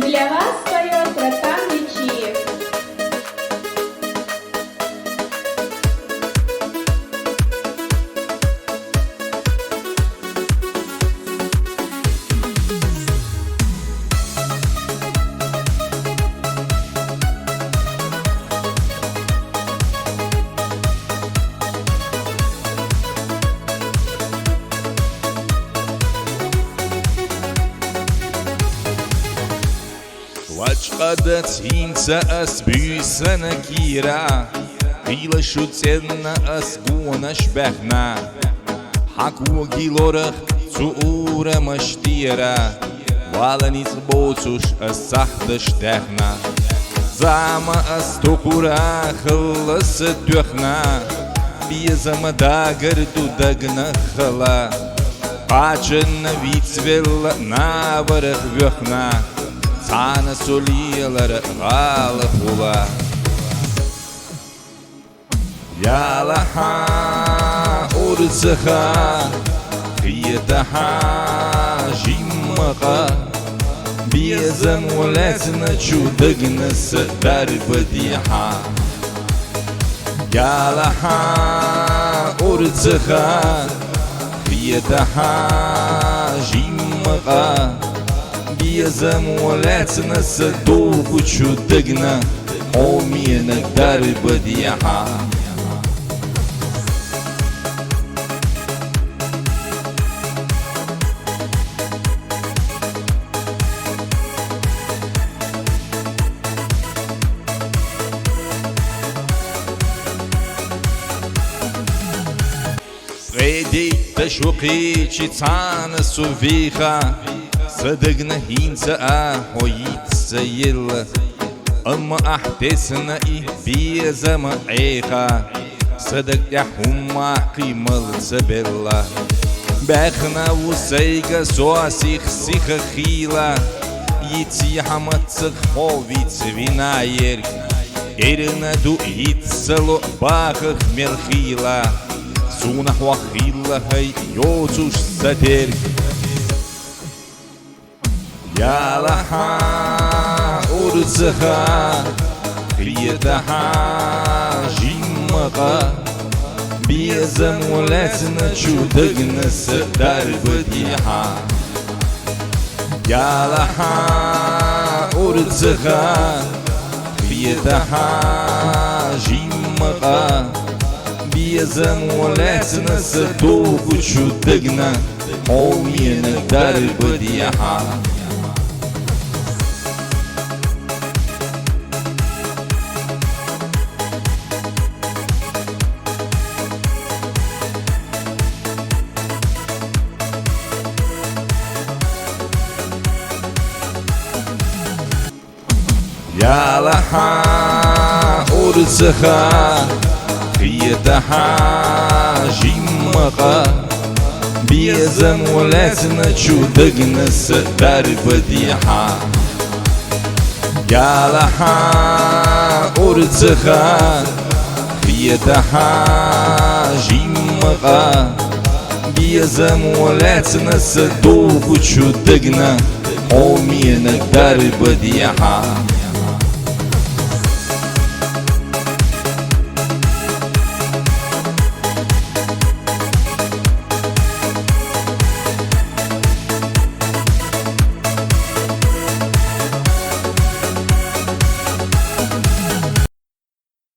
Для вас поет Ротан Личиев. Вачқада цинца ас бүйсана кира Қила шуценна ас гуанаш бәхна Хакуа гилорах цуура маштира Валаниц боцуш ас сахдаш тәхна Зама ас токура хылысы төхна Безама дагар тудагна хыла Пачына вицвелла наварах вөхна Цана солиялары ғалып ола Ялаха орысыға Қиетаха жиммаға Безін оләсіні чудыгнысы дарбыдиха Ялаха орысыға Қиетаха жиммаға Безам оләцна садову чудыгна Омена дарбыдиха Предей ташуқи чицана сувиха صدقنا هينسا هويتسا يلا أما أحتسنا إيه بيزا معيخا صدق يا حما قيمل سبلا بخنا وسيقا سواسيخ سيخ خيلا يتسي حمتسخ خوفيتس ويناير إرنا دو يتسلو باخخ مرخيلا سونح وخيلا هاي يوتوش ساتير Ялаха орысыға Қиетаха жиммаға Безім оләсіні чудыгнысы дарбыдиха Ялаха орысыға Қиетаха жиммаға Безім оләсіні садову чудыгна Омені дарбыдиха Ялаха орысыға Қиетаха жиммаға Безім оләсіні чудыгнысы дарбыдиха Ялаха орысыға Қиетаха жиммаға Безім оләсіні садову чудыгна Омені дарбыдиха